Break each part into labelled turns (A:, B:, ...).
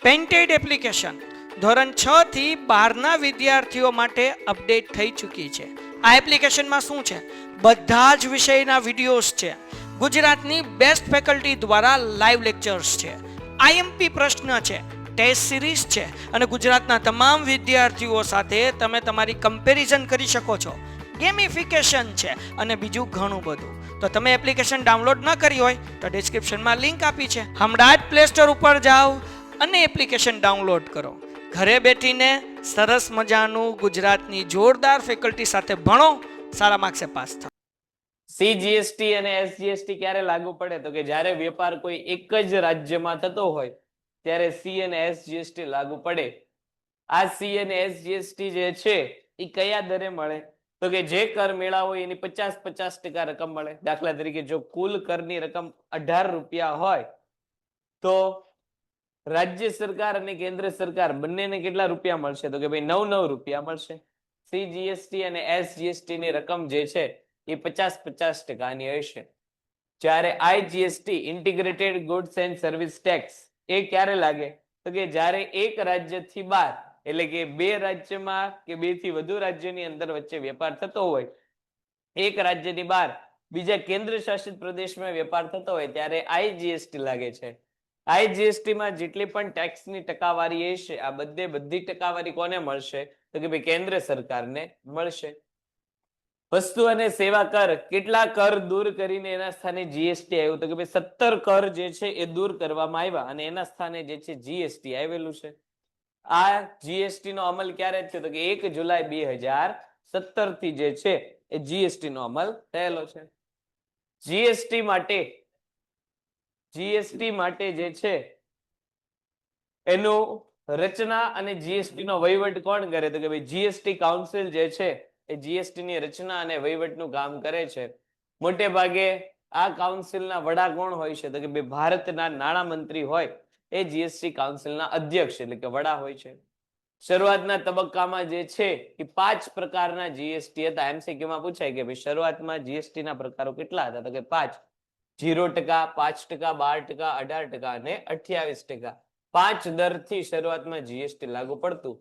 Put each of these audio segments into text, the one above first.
A: Painted application ધોરણ 6 થી 12ના વિદ્યાર્થીઓ માટે અપડેટ થઈ ચૂકી છે. આ એપ્લિકેશનમાં શું છે? બધા જ વિષયના વિડીયોઝ છે. ગુજરાતની બેસ્ટ ફેકલ્ટી દ્વારા લાઈવ લેક્ચર્સ છે. આઈએમપી પ્રશ્ન છે, ટેસ્ટ સિરીઝ છે અને ગુજરાતના તમામ વિદ્યાર્થીઓ સાથે તમે તમારી કમ્પેરિઝન કરી શકો છો. ગેમિફિકેશન છે અને બીજું ઘણું બધું. તો તમે એપ્લિકેશન ડાઉનલોડ ન કરી હોય તો ડિસ્ક્રિપ્શનમાં લિંક આપી છે. હમણાં જ પ્લે સ્ટોર ઉપર જાઓ અને એપ્લિકેશન ડાઉનલોડ કરો. ઘરે બેઠીને સરસ મજાનું ગુજરાતની જોરદાર ફેકલ્ટી સાથે ભણો, સારા માર્ક્સે પાસ થાઓ.
B: સીજીએસટી અને એસજીએસટી ક્યારે લાગુ પડે? તો કે જ્યારે વેપાર કોઈ એક જ રાજ્યમાં થતો હોય ત્યારે સી અને એસજીએસટી લાગુ પડે. આ સી અને એસજીએસટી જે છે એ કયા દરે મળે? તો કે જે કર મેળા હોય એની 50% રકમ મળે. દાખલા તરીકે જો કુલ કરની રકમ 18 રૂપિયા હોય તો રાજ્ય સરકાર અને કેન્દ્ર સરકાર બંનેને કેટલા રૂપિયા મળશે? તો કે ભાઈ 9 રૂપિયા મળશે. સીજીએસટી અને એસજીએસટી ની રકમ જે છે એ 50% હશે. જ્યારે IGST integrated goods and service tax એ ક્યારે લાગે? તો કે જ્યારે એક રાજ્યથી બહાર, એટલે કે બે રાજ્યમાં કે બે થી વધુ રાજ્યોની અંદર વચ્ચે વેપાર થતો હોય, એક રાજ્યની બહાર બીજા કેન્દ્ર શાસિત પ્રદેશમાં વેપાર થતો હોય ત્યારે આઈજીએસટી લાગે છે. આઈજીએસટીમાં જેટલી પણ ટેક્સની ટકાવારી હશે આ બધી ટકાવારી કોને મળશે? તો કે ભાઈ કેન્દ્ર સરકારને મળશે. વસ્તુ અને સેવા કર, કેટલા કર દૂર કરીને એના સ્થાને જીએસટી આવ્યું? તો કે ભાઈ 17 કર જે છે એ દૂર કરવામાં આવ્યા અને એના સ્થાને જે છે જીએસટી આવેલું છે. આ જીએસટી નો અમલ ક્યારે થયો? તો કે 1 જુલાઈ 2017 થી જે છે એ જીએસટી નો અમલ થયેલો છે. જીએસટી માટે જે છે એનું રચના અને જીએસટી નો વહીવટ કોણ કરે? તો કે ભાઈ જીએસટી કાઉન્સિલ જે છે એ જીએસટી ની રચના અને વહીવટનું કામ કરે છે. મોટે ભાગે આ કાઉન્સિલના વડા કોણ હોય છે? તો કે ભાઈ ભારતના નાણામંત્રી હોય એ જીએસટી કાઉન્સિલના અધ્યક્ષ એટલે કે વડા હોય છે. શરૂઆતના તબક્કામાં જે છે એ 5 પ્રકારના જીએસટી હતા. એમસીક્યુ માં પૂછાય કે ભાઈ શરૂઆતમાં જીએસટી ના પ્રકારો કેટલા હતા? તો કે 5. 0%, 5%, 12%, 18% અને 28%. 5 દરથી શરૂઆતમાં જીએસટી લાગુ પડતું.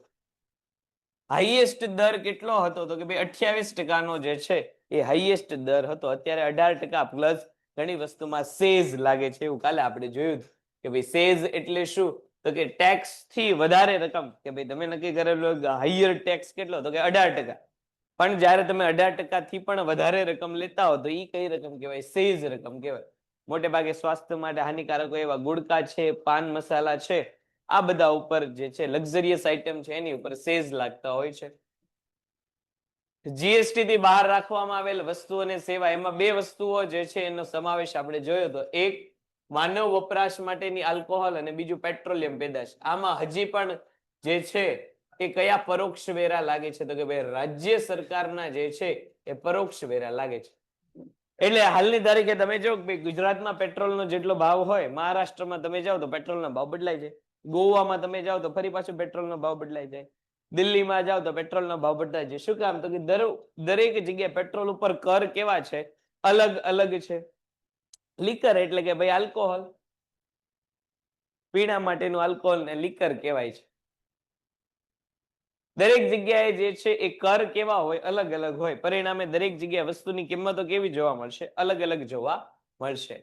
B: હાઈએસ્ટ દર કેટલો હતો? તો કે ભાઈ 28% નો જે છે એ હાઈએસ્ટ દર હતો. અત્યારે 18% પ્લસ ઘણી વસ્તુમાં સેઝ લાગે છે, એવું કાલે આપણે જોયું કે ભાઈ સેઝ એટલે શું? તો કે ટેક્સ થી વધારે રકમ, કે ભાઈ તમે નક્કી કરેલો હાયર ટેક્સ કેટલો? તો કે 18%. પણ જ્યારે તમે 18% થી પણ વધારે રકમ લેતા હો તો એ કઈ રકમ કહેવાય? સેઝ રકમ કહેવાય. મોટે ભાગે સ્વાસ્થ્ય માટે હાનિકારક એવા ગુડકા છે, પાન મસાલા છે, આ બધા ઉપર જે છે લક્ઝરિયસ આઇટમ છે એની ઉપર સેઝ લાગતા હોય છે. જીએસટી થી બહાર રાખવામાં આવેલ વસ્તુ અને સેવા, એમાં બે વસ્તુઓ જે છે એનો સમાવેશ આપણે જોયો તો એક માનવ વપરાશ માટેની આલ્કોહોલ અને બીજું પેટ્રોલિયમ પેદાશ. આમાં હજી પણ જે છે એ કયા પરોક્ષ વેરા લાગે છે? તો કે ભાઈ રાજ્ય સરકારના જે છે એ પરોક્ષ વેરા લાગે છે. એટલે હાલની તારીખે તમે જો કે ગુજરાતમાં પેટ્રોલનો જેટલો ભાવ હોય, મહારાષ્ટ્રમાં તમે જાઓ તો પેટ્રોલનો ભાવ બદલાઈ જાય, ગોવામાં તમે જાઓ તો ફરી પાછું પેટ્રોલનો ભાવ બદલાઈ જાય, દિલ્હીમાં જાઓ તો પેટ્રોલનો ભાવ બદલાઈ જાય. શું કામ? તો કે દરેક જગ્યાએ પેટ્રોલ ઉપર કર કેવા છે? અલગ અલગ છે. લીકર એટલે કે ભાઈ આલ્કોહોલ, પીણા માટેનું આલ્કોહોલ ને લીકર કહેવાય છે. દરેક જગ્યાએ જે છે એ કર કેવા હોય? અલગ અલગ હોય. પરિણામે દરેક જગ્યાએ વસ્તુની કિંમતો કેવી જોવા મળશે? અલગ અલગ જોવા મળશે.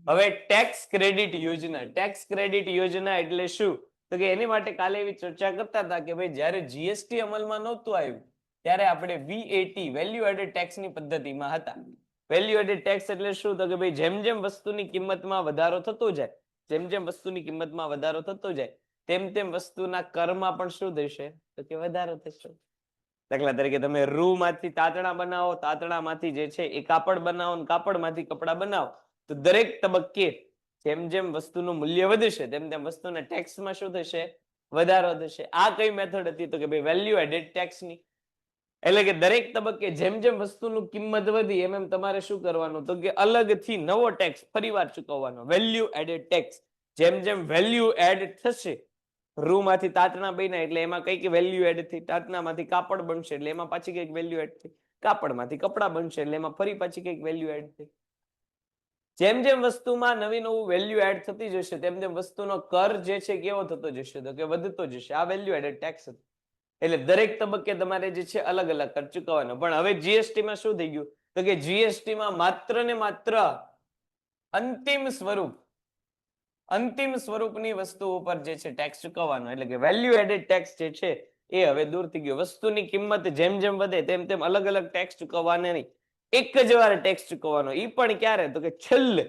B: હવે ટેક્સ ક્રેડિટ યોજના. ટેક્સ ક્રેડિટ યોજના એટલે શું? તો કે એની માટે કાલે એવી ચર્ચા કરતા હતા કે ભાઈ જ્યારે જીએસટી અમલમાં નહોતું આવ્યું ત્યારે આપણે વીએટી, વેલ્યુ એડેડ ટેક્સની પદ્ધતિમાં હતા. વેલ્યુ એડેડ ટેક્સ એટલે શું? તો કે ભાઈ જેમ જેમ વસ્તુની કિંમતમાં વધારો થતો જાય, વસ્તુની કિંમતમાં વધારો થતો જાય તેમ વસ્તુના કરમાં પણ શું થશે? તો કે વધારો થશે. દાખલા તરીકે તમે રૂમાંથી તાતણા બનાવો, તાતણામાંથી જે છે એ કાપડ બનાવો, કાપડમાંથી કપડા બનાવો, તો દરેક તબક્કે જેમ જેમ વસ્તુનું મૂલ્ય વધશે તેમ વસ્તુના ટેક્સમાં શું થશે? વધારો થશે. આ કઈ મેથડ હતી? તો કે ભાઈ વેલ્યુ એડેડ ટેક્સની. એટલે કે દરેક તબક્કે જેમ જેમ વસ્તુનું કિંમત વધી એમ તમારે શું કરવાનું? તો કે અલગથી નવો ટેક્સ ફરીવાર ચૂકવવાનો, વેલ્યુ એડેડ ટેક્સ. જેમ જેમ વેલ્યુ એડ થશે, રૂમાંથી તાતણા બન્યા એટલે એમાં કઈક વેલ્યુ એડ થઈ, તાતણામાંથી કાપડ બનશે એટલે એમાં પાછી કઈક વેલ્યુ એડ થઈ, કાપડમાંથી કપડા બનશે એટલે એમાં ફરી પાછી કઈક વેલ્યુ એડ થઈ. જેમ જેમ વસ્તુમાં નવી નવું વેલ્યુ એડ થતી જશે તેમ તેમ વસ્તુનો કર જે છે કેવો થતો જશે તો કે વધતો જશે. આ વેલ્યુ એડેડ ટેક્સ હતું. એટલે દરેક તબક્કે તમારે જે છે અલગ અલગ કર ચૂકવવાનો. પણ હવે જીએસટી માં શું થઈ ગયું તો કે જીએસટી માં માત્ર ને માત્ર અંતિમ સ્વરૂપની વસ્તુ ઉપર જે છે ટેક્સ ચૂકવવાનો, એટલે કે વેલ્યુ એડેડ ટેક્સ જે છે એ હવે દૂર થઈ ગયો. વસ્તુની કિંમત જેમ જેમ વધે તેમ તેમ અલગ અલગ ટેક્સ ચૂકવવાના નહીં, એક જ વાર ટેક્સ ચૂકવવાનો. એ પણ ક્યારે તો કે છેલ્લે,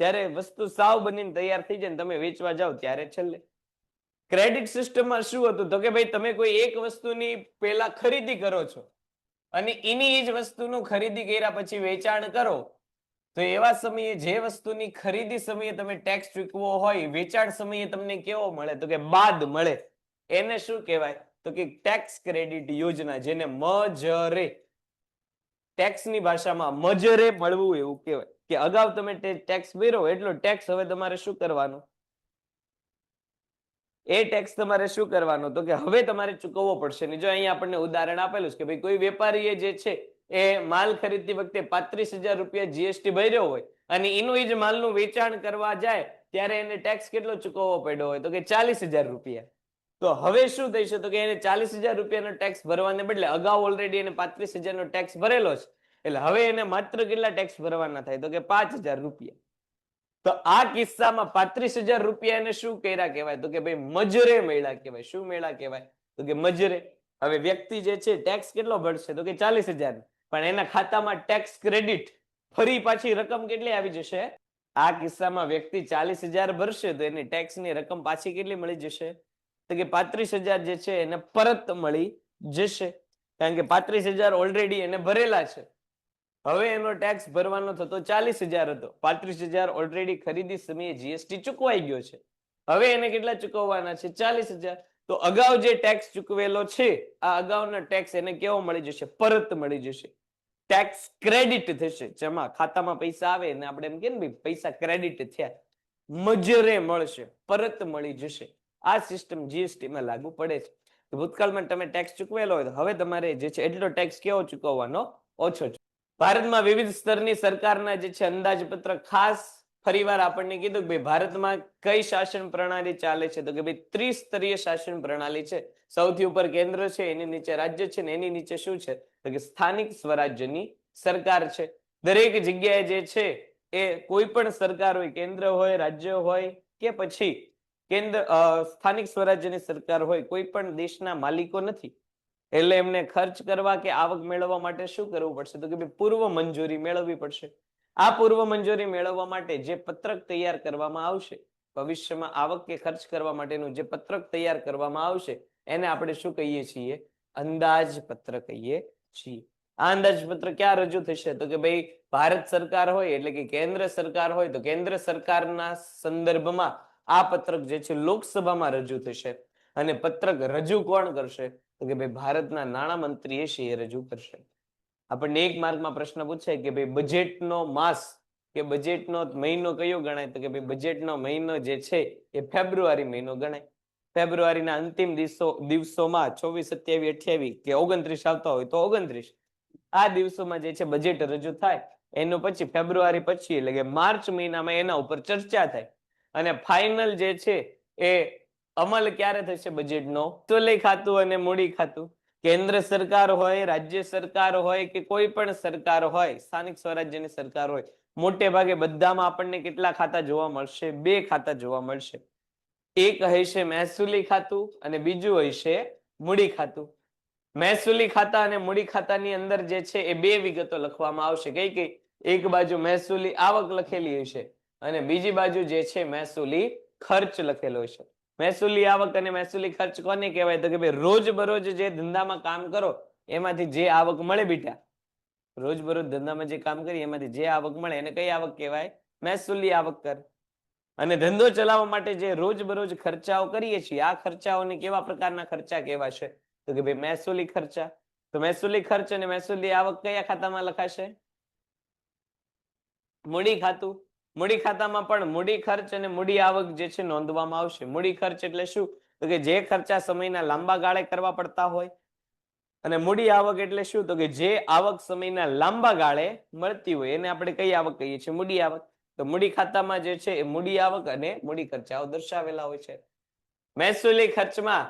B: જ્યારે વસ્તુ સાવ બનીને તૈયાર થઈ જાય ને તમે વેચવા જાઓ ત્યારે છેલ્લે. ક્રેડિટ સિસ્ટમમાં શું હતું તો કે ભાઈ તમે કોઈ એક વસ્તુની પેલા ખરીદી કરો છો અને એની જ વસ્તુનું ખરીદી કર્યા પછી વેચાણ કરો તો એવા સમયે જે વસ્તુની ખરીદી સમયે તમે ટેક્સ ચૂકવો હોય વેચાણ સમયે તમને કેવો મળે તો કે બાદ મળે. એને શું કહેવાય તો કે ટેક્સ ક્રેડિટ યોજના, જેને મજરે, ટેક્સની ભાષામાં મજરે મળવું એવું કહેવાય કે અગાઉ તમે ટેક્સ ભર્યો એટલો ટેક્સ હવે તમારે શું કરવાનો, એ ટેક્સ તમારે શું કરવાનો તો કે હવે તમારે ચૂકવવો પડશે. જો અહીંયા આપણને ઉદાહરણ આપેલું છે કે ભાઈ કોઈ વેપારીએ જે છે એ માલ ખરીદતી વખતે 35,000 રૂપિયા જીએસટી ભર્યો હોય અને એનું જ માલનું વેચાણ કરવા જાય ત્યારે એને ટેક્સ કેટલો ચૂકવવો પડ્યો હોય તો કે 40,000 રૂપિયા. તો હવે શું થઈ છે તો કે એને 40,000 રૂપિયાનો ટેક્સ ભરવાને બદલે અગાઉ ઓલરેડી એને 35,000 નો ટેક્સ ભરેલો છે, એટલે હવે એને માત્ર કેટલા ટેક્સ ભરવાના થાય તો કે 5,000 રૂપિયા. તો આ કિસ્સામાં 35,000 રૂપિયા એને શું કર્યા કહેવાય તો કે ભાઈ મજરે મળ્યા કહેવાય. શું મળ્યા કહેવાય તો કે મજરે. હવે વ્યક્તિ જે છે ટેક્સ કેટલો ભરશે તો કે 40,000, પણ એના ખાતામાં ટેક્સ ક્રેડિટ ફરી પાછી રકમ કેટલી આવી જશે? આ કિસ્સામાં વ્યક્તિ 40,000 ભરશે તો એની ટેક્સની રકમ પાછી કેટલી મળી જશે તો કે 35,000 જે છે એને પરત મળી જશે, કારણ કે 35,000 ઓલરેડી એને ભરેલા છે. હવે એનો ટેક્સ ભરવાનો થતો 40,000 હતો, 35,000 ઓલરેડી ખરીદી સમયે જીએસટી ચૂકવાઈ ગયો છે, હવે એને કેટલા ચૂકવવાના છે 40,000. તો અગાઉ જે ટેક્સ ચૂકવેલો છે આ અગાઉનો ટેક્સ એને કેવો મળી જશે? પરત મળી જશે. ટેક્સ ક્રેડિટ થશે, જેમાં ખાતામાં પૈસા આવે ને આપણે એમ કે ને ભાઈ પૈસા ક્રેડિટ થયા, મજરે મળશે, પરત મળી જશે. આ સિસ્ટમ જીએસટી માં લાગુ પડે છે. ભૂતકાળમાં તમે ટેક્સ ચૂકવેલો હોય તો હવે તમારે જે છે એટલો ટેક્સ કેવો ચૂકવવાનો? ઓછો. ભારતમાં વિવિધ સ્તરની સરકારના જે છે અંદાજપત્ર, ખાસ ફરીવાર આપણને કીધું કે ભાઈ ભારતમાં કઈ શાસન પ્રણાલી ચાલે છે તો કે ભાઈ ત્રિસ્તરીય શાસન પ્રણાલી છે. સૌથી ઉપર કેન્દ્ર છે, એની નીચે રાજ્ય છે ને એની નીચે શું છે તો કે સ્થાનિક સ્વરાજ્યની સરકાર છે. દરેક જગ્યાએ જે છે એ કોઈ પણ સરકાર હોય, કેન્દ્ર હોય, રાજ્ય હોય કે પછી સ્થાનિક સ્વરાજ્યની સરકાર હોય, કોઈ પણ દેશના માલિકો નથી. એટલે એમને ખર્ચ કરવા કે આવક મેળવવા માટે શું કરવું પડશે તો કે ભાઈ પૂર્વ મંજૂરી મેળવવી પડશે. આ પૂર્વ મંજૂરી મેળવવા માટે જે પત્રક તૈયાર કરવામાં આવશે, ભવિષ્યમાં આવક કે ખર્ચ કરવા માટેનું જે પત્રક તૈયાર કરવામાં આવશે એને આપણે શું કહીએ છીએ? અંદાજપત્ર કહીએ છીએ. આ અંદાજપત્ર ક્યાં રજૂ થશે તો કે ભાઈ ભારત સરકાર હોય એટલે કે કેન્દ્ર સરકાર હોય તો કેન્દ્ર સરકારના સંદર્ભમાં આ પત્રક જે છે લોકસભામાં રજૂ થશે. અને પત્રક રજૂ કોણ કરશે તો કે ભાઈ ભારતના નાણામંત્રી છે એ રજૂ કરશે. આપણને એક માર્કમાં પ્રશ્ન પૂછાય કે ભાઈ બજેટનો માસ કે બજેટનો મહિનો કયો ગણાય તો કે ભાઈ બજેટનો મહિનો જે છે એ ફેબ્રુઆરી મહિનો ગણાય. ફેબ્રુઆરીના અંતિમ દિવસોમાં 24, 27, 28 કે 29 આવતા હોય તો 29 આ દિવસોમાં જે છે બજેટ રજૂ થાય. એનું પછી ફેબ્રુઆરી પછી એટલે કે માર્ચ મહિનામાં એના ઉપર ચર્ચા થાય અને ફાઇનલ જે છે એ અમલ ક્યારે થશે બજેટનો? તોલે ખાતું અને મૂડી ખાતું. કેન્દ્ર સરકાર હોય, રાજ્ય સરકાર હોય કે કોઈ પણ સરકાર હોય, સ્થાનિક સ્વરાજ્યની સરકાર હોય, મોટે ભાગે બધામાં આપણને કેટલા ખાતા જોવા મળશે? 2 ખાતા જોવા મળશે. એક હશે મહેસૂલી ખાતું અને બીજું હશે મૂડી ખાતું. મહેસૂલી ખાતા અને મૂડી ખાતાની અંદર જે છે એ 2 વિગતો લખવામાં આવશે. કઈ કઈ? એક બાજુ મહેસૂલી આવક લખેલી હશે અને બીજી બાજુ જે છે મહેસૂલી ખર્ચ લખેલો હશે. મહેસૂલી આવક અને મહેસૂલી ખર્ચ કોને કહેવાય તો કે ભાઈ રોજબરોજ જે ધંધામાં કામ કરો એમાંથી જે આવક મળે બેટા, રોજબરોજ ધંધામાં જે કામ કરીએ એમાંથી જે આવક મળે એને કઈ આવક કહેવાય? મહેસૂલી આવક કર. અને ધંધો ચલાવવા માટે જે રોજબરોજ ખર્ચાઓ કરીએ છીએ આ ખર્ચાઓને કેવા પ્રકારના ખર્ચા કહેવાશે તો કે ભાઈ મહેસૂલી ખર્ચા. તો મહેસૂલી ખર્ચ અને મહેસૂલી આવક કયા ખાતામાં લખાશે? મૂડી ખાતું. મૂડી ખાતામાં પણ મૂડી ખર્ચ અને મૂડી આવક જે છે નોંધવામાં આવશે. મૂડી ખર્ચ એટલે શું તો કે જે ખર્ચા સમયના લાંબા ગાળે કરવા પડતા હોય, અને મૂડી આવક એટલે શું તો કે જે આવક સમયના લાંબા ગાળે મળતી હોય એને આપણે કઈ આવક કહીએ છીએ? મૂડી આવક. તો મૂડી ખાતામાં જે છે એ મૂડી આવક અને મૂડી ખર્ચાઓ દર્શાવેલા હોય છે. મહેસૂલી ખર્ચમાં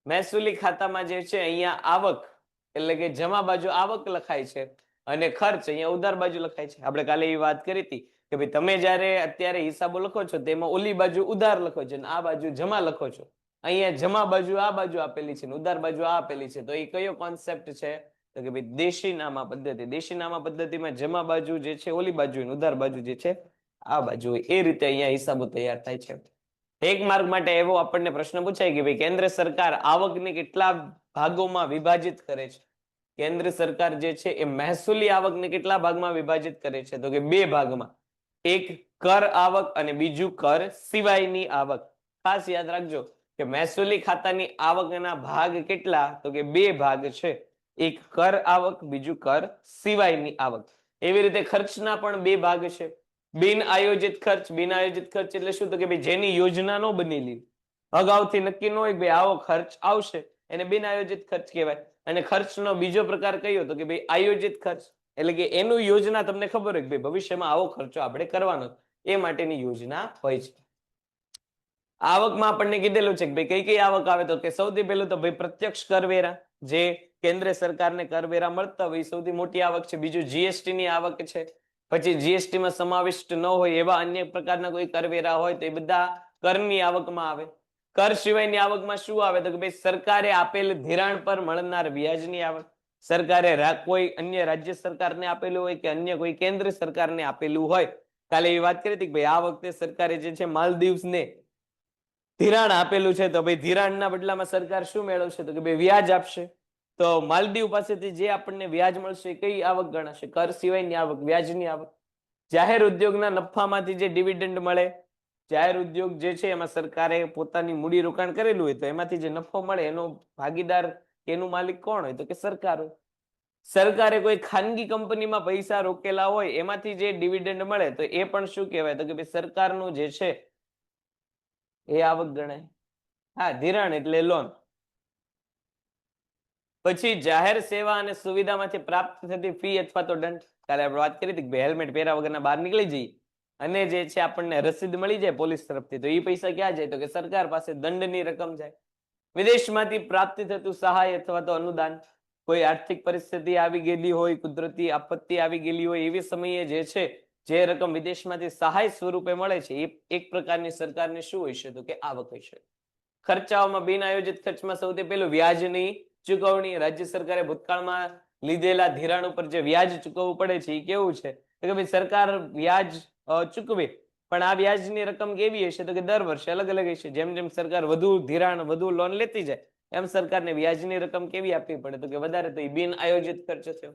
B: મહેસૂલી ખાતામાં જે છે અહીંયા આવક એટલે કે જમા બાજુ આવક લખાય છે અને ખર્ચ અહીંયા ઉધાર બાજુ લખાય છે. આપણે કાલે એવી વાત કરી હતી કે ભાઈ તમે જ્યારે અત્યારે હિસાબો લખો છો તેમાં ઓલી બાજુ ઉધાર લખો છો અને આ બાજુ જમા લખો છો. અહીંયા જમા બાજુ આ બાજુ આપેલી છે ને ઉધાર બાજુ આ આપેલી છે. તો એ કયો કોન્સેપ્ટ છે? તો કે ભાઈ દેશી નામા પદ્ધતિ. દેશી નામા પદ્ધતિમાં જમા બાજુ જે છે ઓલી બાજુ અને ઉધાર બાજુ જે છે આ બાજુ હોય. એ રીતે અહીંયા હિસાબો તૈયાર થાય છે. એક માર્ક માટે એવો આપણને પ્રશ્ન પૂછાય કે ભાઈ કેન્દ્ર સરકાર આવકને કેટલા ભાગોમાં વિભાજિત કરે છે? કેન્દ્ર સરકાર જે છે એ મહેસૂલી આવકને કેટલા ભાગમાં વિભાજિત કરે છે? તો કે 2 ભાગમાં. એક કર આવક અને બીજું કર સિવાયની આવક. ખાસ યાદ રાખજો કે મહેસૂલી ખાતાની આવકના ભાગ કેટલા? તો કે 2 ભાગ છે. એક કર આવક, બીજું કર સિવાયની આવક. એવી રીતે ખર્ચના પણ 2 ભાગ છે. બિન આયોજિત ખર્ચ. બિન આયોજિત ખર્ચ એટલે શું? તો કે ભાઈ જેની યોજના ન બનેલી, અગાઉથી નક્કી ન હોય ભાઈ આવો ખર્ચ આવશે, એને બિન આયોજિત ખર્ચ કહેવાય. અને ખર્ચનો બીજો પ્રકાર કયો? તો કે ભાઈ આયોજિત ખર્ચ. એટલે કે એનું યોજના તમને ખબર હોય કે ભાઈ ભવિષ્યમાં આવો ખર્ચો આપણે કરવાનો, એ માટેની યોજના હોય છે. આવકમાં આપણને કીધેલું છે કે ભાઈ કઈ કઈ આવક આવે? તો કે સૌથી પહેલું તો ભાઈ પ્રત્યક્ષ કરવેરા, જે કેન્દ્ર સરકારને કરવેરા મળતા હોય સૌથી મોટી આવક છે. બીજું જીએસટી ની આવક છે. પછી જીએસટી માં સમાવિષ્ટ ન હોય એવા અન્ય પ્રકારના કોઈ કરવેરા હોય તો એ બધા કરની આવકમાં આવે. કર સિવાયની આવકમાં શું આવે? તો કે ભાઈ સરકારે આપેલ ધિરાણ પર મળનાર વ્યાજની આવક. સરકારે કોઈ અન્ય રાજ્ય સરકારને આપેલું હોય કે અન્ય કોઈ કેન્દ્ર સરકારને આપેલું હોય. કાલે એવી વાત કરી હતી કે ભાઈ આ વખતે સરકારે જે છે માલદીવ્સને ધિરાણ આપેલું છે, તો ભાઈ ધિરાણના બદલામાં સરકાર શું મેળવશે? તો કે ભાઈ વ્યાજ આપશે. તો માલદીવ પાસેથી જે આપણને વ્યાજ મળશે કઈ આવક ગણાશે? કર સિવાયની આવક, વ્યાજની આવક. જાહેર ઉદ્યોગના નફામાંથી જે ડિવિડન્ડ મળે, જાહેર ઉદ્યોગ જે છે એમાં સરકારે પોતાની મૂડી રોકાણ કરેલું હોય તો એમાંથી જે નફો મળે એનો ભાગીદાર, એનું માલિક કોણ હોય? તો કે સરકાર હોય. સરકારે કોઈ ખાનગી કંપનીમાં પૈસા રોકેલા હોય એમાંથી જે ડિવિડન્ડ મળે તો એ પણ શું કહેવાય? તો કે ભાઈ સરકારનું જે છે એ આવક ગણાય. હા, ધિરાણ એટલે લોન. પછી જાહેર સેવા અને સુવિધામાંથી પ્રાપ્ત થતી ફી અથવા તો દંડ. કાલે આપણે વાત કરી હતી કે હેલ્મેટ પહેર્યા વગરના બહાર નીકળી જઈએ અને જે છે આપણને રસીદ મળી જાય પોલીસ તરફથી, તો એ પૈસા ક્યાં જાય? તો કે સરકાર પાસે દંડની રકમ જાય. વિદેશમાંથી પ્રાપ્ત થતું સહાય અથવા તો અનુદાન. કોઈ આર્થિક પરિસ્થિતિ આવી ગયેલી હોય, કુદરતી આપત્તિ આવી ગયેલી હોય, એવી સમયે જે છે જે રકમ વિદેશમાંથી સહાય સ્વરૂપે મળે છે એ એક પ્રકારની સરકારને શું હોય છે? તો કે આવક હોય છે. ખર્ચાઓમાં બિન આયોજિત ખર્ચમાં સૌથી પહેલું વ્યાજની ચૂકવણી. રાજ્ય સરકારે ભૂતકાળમાં લીધેલા ધિરાણ ઉપર જે વ્યાજ ચૂકવવું પડે છે એ કેવું છે? તો કે ભાઈ સરકાર વ્યાજ ચૂકવે, પણ આ વ્યાજની રકમ કેવી હશે? તો કે દર વર્ષે અલગ અલગ હશે. જેમ જેમ સરકાર વધુ ધિરાણ, વધુ લોન લેતી જાય એમ સરકારને વ્યાજની રકમ કેવી આપવી પડે? તો કે વધારે. તો એ બિન આયોજિત ખર્ચ થયો.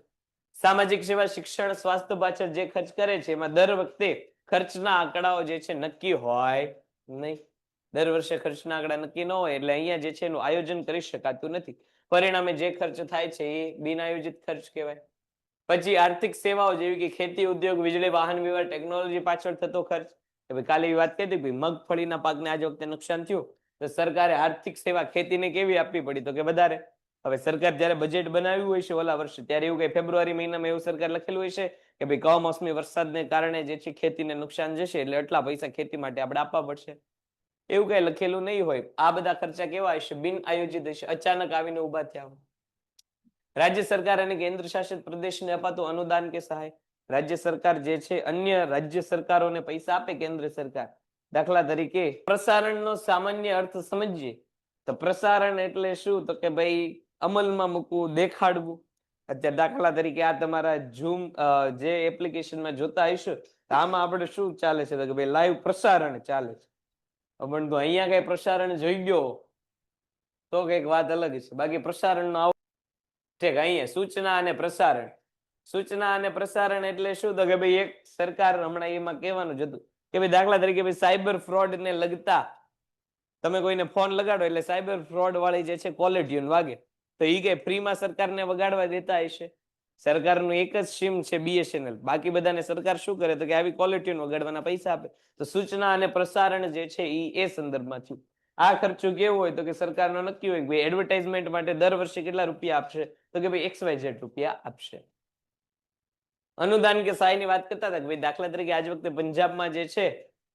B: સામાજિક સેવા, શિક્ષણ, સ્વાસ્થ્ય પાછળ જે ખર્ચ કરે છે એમાં દર વખતે ખર્ચના આંકડાઓ જે છે નક્કી હોય નહીં. દર વર્ષે ખર્ચના આંકડા નક્કી ન હોય એટલે અહીંયા જે છે એનું આયોજન કરી શકાતું નથી. પરિણામે જે ખર્ચ થાય છે એ બિન આયોજિત ખર્ચ કહેવાય. પછી આર્થિક સેવાઓ જેવી કે ખેતી, ઉદ્યોગ, વીજળી, વાહન વ્યવહાર, ટેકનોલોજી પાછળ થતો ખર્ચ. કાલે એ વાત કરી હતી મગફળીના પાકને આજે વખતે નુકસાન થયું તો સરકારે આર્થિક સેવા ખેતીને કેવી આપવી પડી? તો કે વધારે. હવે સરકાર જયારે બજેટ બનાવ્યું હોય છે ઓલા વર્ષે ત્યારે એવું કઈ ફેબ્રુઆરી મહિનામાં એવું સરકાર લખેલું હોય છે કે ભાઈ કમોસમી વરસાદને કારણે જે છે ખેતીને નુકસાન જશે એટલે આટલા પૈસા ખેતી માટે આપણે આપવા પડશે. એવું કઈ લખેલું નહીં હોય. આ બધા ખર્ચા કેવા હશે? બિન આયોજિત હશે. અચાનક આવીને ઉભા થયા. રાજ્ય સરકાર અને કેન્દ્ર શાસિત પ્રદેશને અપાતું અનુદાન કે સહાય. રાજ્ય સરકાર જે છે અન્ય રાજ્ય સરકારોને પૈસા આપે કેન્દ્ર સરકાર. દાખલા તરીકે પ્રસારણનો સામાન્ય અર્થ સમજીએ તો પ્રસારણ એટલે શું? તો કે ભાઈ અમલમાં મૂકવું, દેખાડવું. અત્યારે દાખલા તરીકે આ તમારા ઝૂમ જે એપ્લિકેશનમાં જોતા હશો આમાં આપણે શું ચાલે છે? તો કે ભાઈ લાઈવ પ્રસારણ ચાલે છે. પણ તો અહીંયા કઈ પ્રસારણ જોઈ ગયો તો કઈક વાત અલગ છે. બાકી પ્રસારણનો આવો છે કે અહીંયા સૂચના અને પ્રસારણ. સૂચના અને પ્રસારણ એટલે શું? તો કે ભાઈ એક સરકાર હમણાં એમાં કહેવાનું જ હતું કે ભાઈ દાખલા તરીકે ભાઈ સાયબર ફ્રોડ ને લગતા તમે કોઈને ફોન લગાડો એટલે સાયબર ફ્રોડ વાળી જે છે કોલર ટ્યુન વાગે તો એ કઈ ફ્રીમાં સરકારને વગાડવા દેતા હશે? સરકારનું એક જ સિમ છે BSNL, બાકી બધાને સરકાર શું કરે? તો કે આવી કોલર ટ્યુન વગાડવાના પૈસા આપે. તો સૂચના અને પ્રસારણ જે છે એ સંદર્ભમાં થયું. આ ખર્ચો કેવો હોય? તો કે સરકારનો નક્કી હોય કે ભાઈ એડવર્ટાઇઝમેન્ટ માટે દર વર્ષે કેટલા રૂપિયા આપશે? તો કે ભાઈ XYZ રૂપિયા આપશે. અનુદાન કે સહાયની વાત કરતા હતા કે ભાઈ દાખલા તરીકે આજ વખતે પંજાબમાં જે છે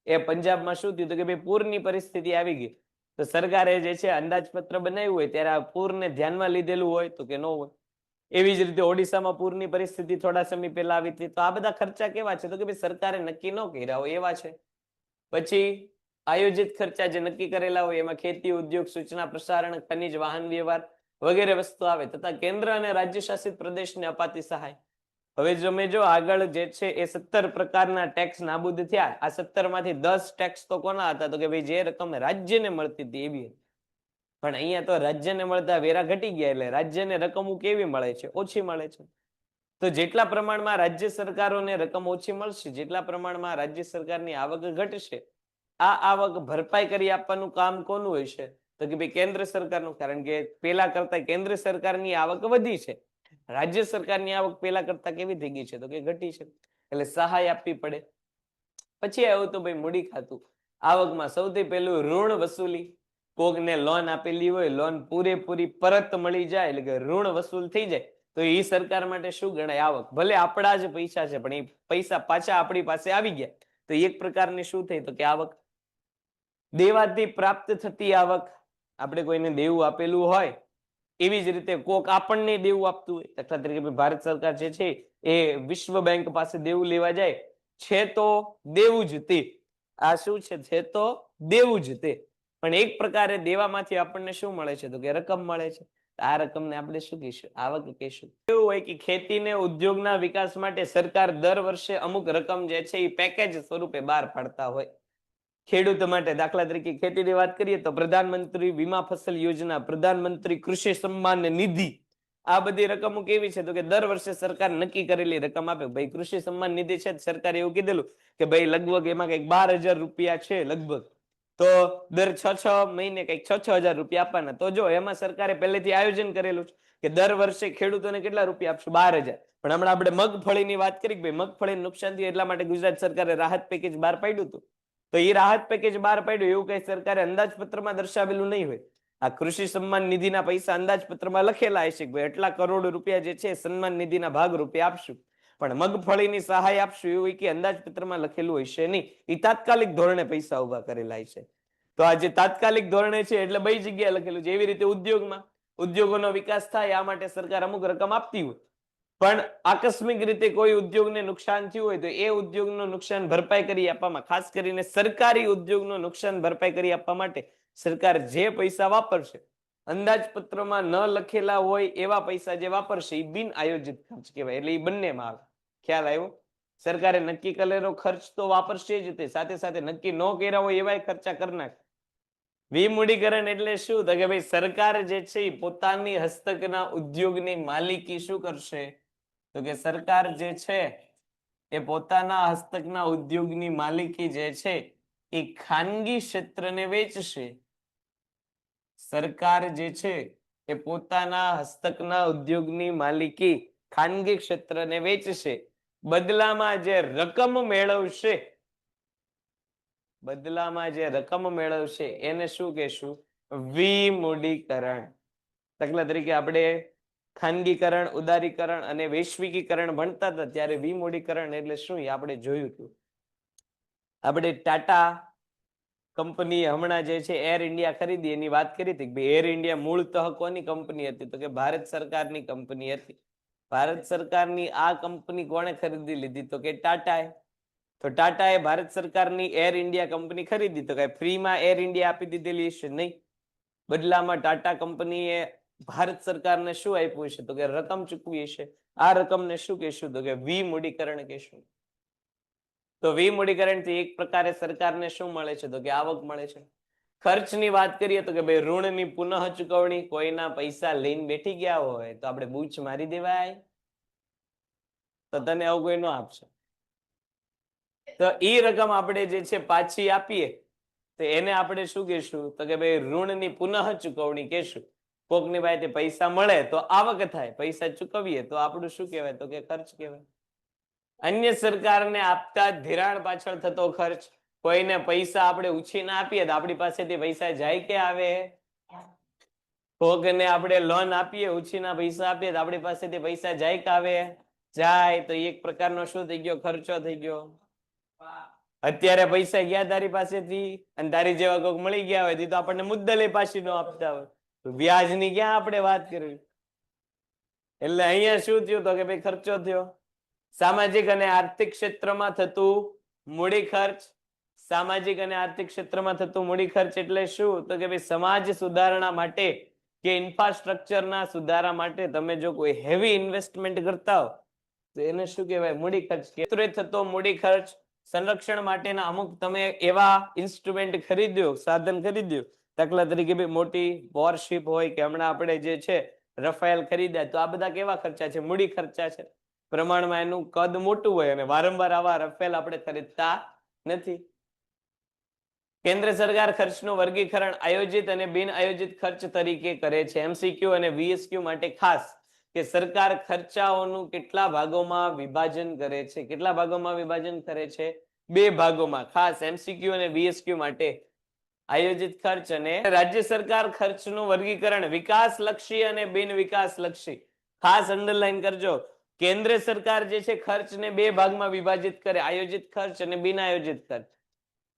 B: એ પંજાબમાં શું થયું કે ભાઈ પૂરની પરિસ્થિતિ આવી ગઈ, તો સરકારે જે છે અંદાજપત્ર બનાવ્યું હોય ત્યારે આ પૂરને ધ્યાનમાં લીધેલું હોય તો કે ન હોય. એવી જ રીતે ઓડિશામાં પૂરની પરિસ્થિતિ થોડા સમય પહેલા આવી હતી. તો આ બધા ખર્ચા કેવા છે તો કે ભાઈ સરકારે નક્કી ન કર્યા હોય એવા છે. પછી આયોજિત ખર્ચા જે નક્કી કરેલા હોય એમાં ખેતી, ઉદ્યોગ, સૂચના પ્રસારણ, ખનિજ, વાહન વ્યવહાર વગેરે વસ્તુ આવે, તથા કેન્દ્ર અને રાજ્ય શાસિત પ્રદેશને અપાતી સહાય. હવે તમે જો આગળ જે છે એ 17 પ્રકારના ટેક્સ નાબૂદ થયા. આ 17 માંથી 10 ટેક્સ તો કોના હતા તો કે ભાઈ જે રકમ રાજ્યને મળતી હતી એવી હતી. પણ અહીંયા તો રાજ્યને મળતા વેરા ઘટી ગયા એટલે રાજ્યને રકમો કેવી મળે છે? ઓછી મળે છે. તો જેટલા પ્રમાણમાં રાજ્ય સરકારોને રકમ ઓછી મળશે, જેટલા પ્રમાણમાં રાજ્ય સરકારની આવક ઘટશે, આ આવક ભરપાઈ કરી આપવાનું કામ કોનું હોય છે તો કે ભાઈ કેન્દ્ર સરકારનું. કારણ કે પેલા કરતા કેન્દ્ર સરકારની આવક વધી છે, રાજ્ય સરકારની આવક પેલા કરતા કેવી થઈ ગઈ છે તો કે ઘટી છે, એટલે સહાય આપવી પડે. પછી આવ્યું તો ભાઈ મૂડી ખાતું. આવકમાં સૌથી પહેલું ઋણ વસૂલી. કોકને લોન આપેલી હોય, લોન પૂરેપૂરી પરત મળી જાય એટલે કે ઋણ વસૂલ થઈ જાય તો એ સરકાર માટે શું ગણાય? આવક. ભલે આપણા જ પૈસા છે પણ એ પૈસા પાછા આપણી પાસે આવી ગયા તો એક પ્રકારની શું થઈ તો કે આવક. દેવાથી પ્રાપ્ત થતી આવક. આપણે કોઈને દેવું આપેલું હોય એવી જ રીતે કોક આપણને દેવું આપતું હોય. દાખલા તરીકે ભારત સરકાર જે છે એ વિશ્વ બેંક પાસે દેવું લેવા જાય છે તો દેવું જ તે. આ શું છે તો દેવું જ તે. પણ એક પ્રકારે દેવામાંથી આપણને શું મળે છે તો કે રકમ મળે છે. આ રકમને આપણે શું કહીશું? આવક કહીશું. એવું હોય કે ખેતી ને ઉદ્યોગના વિકાસ માટે સરકાર દર વર્ષે અમુક રકમ જે છે એ પેકેજ સ્વરૂપે બહાર પાડતા હોય. ખેડૂતો માટે દાખલા તરીકે ખેતીની વાત કરીએ તો પ્રધાનમંત્રી વીમા ફસલ યોજના, પ્રધાનમંત્રી કૃષિ સન્માન નિધિ, આ બધી રકમો કેવી છે તો કે દર વર્ષે સરકાર નક્કી કરેલી રકમ આપે. ભાઈ કૃષિ સન્માન નિધિ છે, સરકારે એવું કીધેલું કે ભાઈ લગભગ એમાં કઈક 12,000 રૂપિયા છે લગભગ, તો દર 6 મહિને કઈક 6,000 રૂપિયા આપવાના. તો જો એમાં સરકારે પહેલેથી આયોજન કરેલું છે કે દર વર્ષે ખેડૂતોને કેટલા રૂપિયા આપશું? 12,000. પણ હમણાં આપણે મગફળીની વાત કરી કે ભાઈ મગફળીને નુકસાન થયું એટલા માટે ગુજરાત સરકારે રાહત પેકેજ બહાર પાડ્યું હતું. તો એ રાહત પેકેજ બહાર પાડ્યું એવું કઈ સરકારે અંદાજપત્રમાં દર્શાવેલું નહીં હોય. આ કૃષિ સન્માન નિધિના પૈસા અંદાજપત્રમાં લખેલા હશે કે ભાઈ એટલા કરોડ રૂપિયા જે છે સન્માન નિધિના ભાગ રૂપે આપશું, પણ મગફળીની સહાય આપશું એવું કે અંદાજપત્રમાં લખેલું હશે નહીં. એ તાત્કાલિક ધોરણે પૈસા ઉભા કરેલા છે. તો આ જે તાત્કાલિક ધોરણે છે એટલે બે જગ્યાએ લખેલું છે. એવી રીતે ઉદ્યોગમાં ઉદ્યોગોનો વિકાસ થાય આ માટે સરકાર અમુક રકમ આપતી હોય, પણ આકસ્મિક રીતે કોઈ ઉદ્યોગને નુકસાન થયું હોય તો એ ઉદ્યોગનું નુકસાન ભરપાઈ કરી આપવામાં, ખાસ કરીને સરકારી ઉદ્યોગનું નુકસાન ભરપાઈ કરી આપવા માટે સરકાર જે પૈસા વાપરશે અંદાજપત્રમાં ન લખેલા હોય એવા પૈસા જે વાપરશે એ બિન આયોજિત ખર્ચ કહેવાય. એટલે એ બંનેમાં આવે. ખ્યાલ આવ્યો? સરકારે નક્કી કરેલો ખર્ચ તો વાપરશે જ તે, સાથે સાથે નક્કી ન કર્યા હોય એવા ખર્ચા કરી નાખે. વિમૂડીકરણ એટલે શું તો કે ભાઈ સરકાર જે છે એ પોતાની હસ્તકના ઉદ્યોગની માલિકી શું કરશે તો કે સરકાર જે છે એ પોતાના હસ્તકના ઉદ્યોગની માલિકી જે છે એ ખાનગી ક્ષેત્રને વેચશે. સરકાર જે છે એ પોતાના હસ્તકના ઉદ્યોગની માલિકી ખાનગી ક્ષેત્રને વેચશે. બદલામાં જે રકમ મેળવશે, બદલામાં જે રકમ મેળવશે એને શું કહેશું? વિમૂડીકરણ. દાખલા તરીકે આપણે ખાનગીકરણ, ઉદારીકરણ અને વૈશ્વિકીકરણ ભણતા હતા ત્યારે વિમૂડીકરણ એટલે શું એ આપણે જોયું હતું. આપણે ટાટા કંપની હમણાં જે છે એર ઇન્ડિયા ખરીદી એની વાત કરી હતી કે એર ઇન્ડિયા મૂળતઃ કોની કંપની હતી તો કે ભારત સરકારની કંપની હતી. ભારત સરકારની આ કંપની કોણે ખરીદી લીધી તો કે ટાટાએ. તો ટાટાએ ભારત સરકારની એર ઇન્ડિયા કંપની ખરીદી તો કઈ ફ્રીમાં એર ઇન્ડિયા આપી દીધેલી હશે? નહીં. બદલામાં ટાટા કંપનીએ ભારત સરકારને શું આપ્યું છે તો કે રકમ ચૂકવી હશે. આ રકમને શું કહેશું તો કે વિમૂડીકરણ કહેશું. તો વિમૂડીકરણથી એક પ્રકારે સરકારને શું મળે છે તો કે આવક મળે છે. ખર્ચની વાત કરીએ તો કે ભાઈ ઋણની પુનઃ ચૂકવણી. કોઈના પૈસા લઈને બેઠી ગયા હોય તો આપણે બૂચ મારી દેવાય તો તને આવું કોઈ ન આપશે. તો એ રકમ આપણે જે છે પાછી આપીએ તો એને આપણે શું કહેશું તો કે ભાઈ ઋણની પુનઃ ચૂકવણી કહેશું. કોકની પાસે પૈસા મળે તો આવક થાય, પૈસા ચૂકવીએ તો આપણું શું કહેવાય તો કે ખર્ચ કહેવાય. અન્ય સરકારને આપતા ધિરાણ પાછળ થતો ખર્ચ. કોઈને પૈસા આપણે ઉછીના આપીએ તો આપણી પાસેથી પૈસા જાય કે આવે? કોકને આપણે લોન આપીએ, ઉછીના પૈસા આપીએ તો આપણી પાસેથી પૈસા જાય કે આવે? જાય તો એક પ્રકારનો શું થઈ ગયો? ખર્ચો થઈ ગયો. અત્યારે પૈસા ગયા તારી પાસેથી અને તારી જેવા કોઈક મળી ગયા હોય તો આપણને મુદ્દલે પાછી ન આપતા હોય તો વ્યાજની ક્યાં આપણે વાત કરવી? એટલે અહીંયા શું થયું તો કે ભાઈ ખર્ચો થયો. સામાજિક અને આર્થિક ક્ષેત્રમાં થતું મૂડી ખર્ચ. સામાજિક અને આર્થિક ક્ષેત્રમાં થતું મૂડી ખર્ચ એટલે શું તો કે ભાઈ સમાજ સુધારણા માટે કે ઇન્ફ્રાસ્ટ્રક્ચરના સુધારા માટે તમે જો કોઈ હેવી ઇન્વેસ્ટમેન્ટ કરતા હો તો એને શું કહેવાય? મૂડી ખર્ચ. ક્ષેત્રે થતો મૂડી ખર્ચ. સંરક્ષણ માટેના અમુક તમે એવા ઇન્સ્ટ્રુમેન્ટ ખરીદ્યો, સાધન ખરીદ્યો, દાખલા તરીકે ભાઈ મોટી વોરશિપ હોય કે હમણાં આપણે જે છે રફેલ ખરીદ્યા, તો આ બધા કેવા ખર્ચા છે? મૂડી ખર્ચા છે. પ્રમાણમાં એનું કદ મોટું હોય અને વારંવાર આવા રફેલ આપણે ખરીદતા નથી. કેન્દ્ર સરકાર ખર્ચનું વર્ગીકરણ આયોજિત અને બિન આયોજિત ખર્ચ તરીકે કરે છે. એમસીક્યુ અને વીએસક્યુ માટે ખાસ કે સરકાર ખર્ચાઓનું કેટલા ભાગોમાં વિભાજન કરે છે? કેટલા ભાગોમાં વિભાજન કરે છે? 2 ભાગોમાં. ખાસ એમસીક્યુ અને વીએસક્યુ માટે આયોજિત ખર્ચ અને રાજ્ય સરકાર ખર્ચનું વર્ગીકરણ વિકાસલક્ષી અને બિન વિકાસલક્ષી. ખાસ અંડરલાઈન કરજો. કેન્દ્ર સરકાર જે છે ખર્ચને 2 ભાગમાં વિભાજિત કરે, આયોજિત ખર્ચ અને બિન આયોજિત ખર્ચ.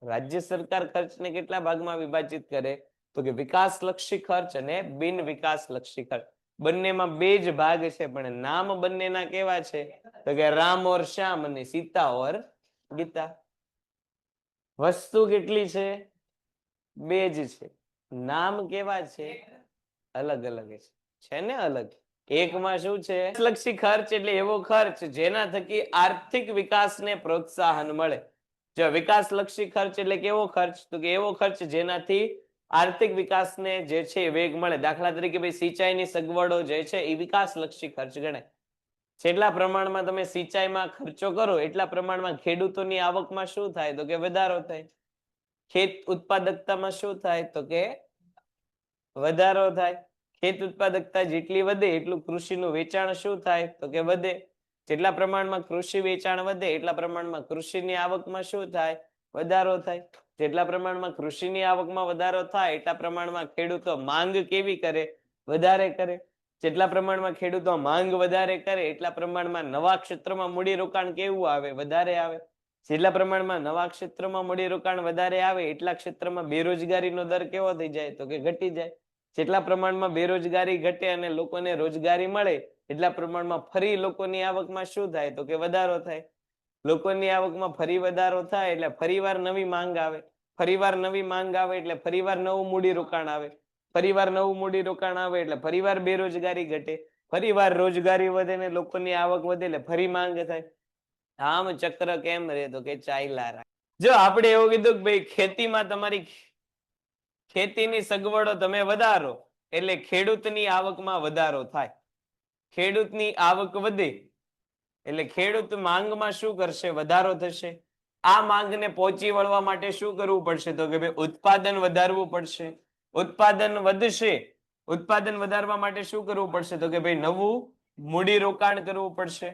B: રાજ્ય સરકાર ખર્ચને કેટલા ભાગમાં વિભાજિત કરે તો કે વિકાસલક્ષી ખર્ચ અને બિન વિકાસલક્ષી ખર્ચ. બંનેમાં 2 જ ભાગ છે પણ નામ બંનેના કેવા છે તો કે રામ ઓર શ્યામ અને સીતા ઓર ગીતા. વસ્તુ કેટલી છે? 2 જ છે. નામ કેવા છે? અલગ અલગ છે ને અલગ. એકમાં શું છે? લક્ષી ખર્ચ એટલે એવો ખર્ચ જેના થકી આર્થિક વિકાસને પ્રોત્સાહન મળે. જો વિકાસલક્ષી ખર્ચ એટલે કેવો ખર્ચ તો કે એવો ખર્ચ જેનાથી આર્થિક વિકાસને જે છે વેગ મળે. દાખલા તરીકે ભાઈ સિંચાઈની સગવડો જે છે એ વિકાસલક્ષી ખર્ચ ગણાય. જેટલા પ્રમાણમાં તમે સિંચાઈમાં ખર્ચો કરો એટલા પ્રમાણમાં ખેડૂતોની આવકમાં શું થાય તો કે વધારો થાય. ખેત ઉત્પાદકતામાં શું થાય તો કે વધારો થાય. ખેત ઉત્પાદકતા જેટલી વધે એટલું કૃષિનું વેચાણ શું થાય તો કે વધે. જેટલા પ્રમાણમાં કૃષિ વેચાણ વધે એટલા પ્રમાણમાં કૃષિની આવકમાં શું થાય? વધારો થાય. જેટલા પ્રમાણમાં કૃષિની આવકમાં વધારો થાય એટલા પ્રમાણમાં ખેડૂતો માંગ કેવી કરે? વધારે કરે. જેટલા પ્રમાણમાં ખેડૂતો માંગ વધારે કરે એટલા પ્રમાણમાં નવા ક્ષેત્રમાં મૂડીરોકાણ કેવું આવે? વધારે આવે. જેટલા પ્રમાણમાં નવા ક્ષેત્રમાં મૂડીરોકાણ વધારે આવે એટલા ક્ષેત્રમાં બેરોજગારીનો દર કેવો થઈ જાય તો કે ઘટી જાય. જેટલા પ્રમાણમાં બેરોજગારી ઘટે અને લોકોને રોજગારી મળે એટલા પ્રમાણમાં ફરી લોકોની આવકમાં શું થાય તો કે વધારો થાય. લોકોની આવકમાં ફરી વધારો થાય એટલે ફરીવાર નવી માંગ આવે. ફરીવાર નવી માંગ આવે એટલે ફરીવાર નવું મૂડીરોકાણ આવે. ફરીવાર નવું મૂડીરોકાણ આવે એટલે ફરીવાર બેરોજગારી ઘટે. ફરીવાર રોજગારી વધે ને લોકોની આવક વધે એટલે ફરી માંગ થાય. આમ ચક્ર કેમ રહે તો કે ચાલ્યા રાખે. જો આપણે એવું કીધું કે ભાઈ ખેતીમાં તમારી ખેતીની સગવડો તમે વધારો એટલે ખેડૂતની આવકમાં વધારો થાય. ખેડૂતની આવક વધે એટલે ખેડૂત માંગમાં શું કરશે? વધારો થશે. આ માંગને પહોંચી વળવા માટે શું કરવું પડશે તો કે ભાઈ ઉત્પાદન વધારવું પડશે. ઉત્પાદન વધશે. ઉત્પાદન વધારવા માટે શું કરવું પડશે તો કે ભાઈ નવું મૂડીરોકાણ કરવું પડશે.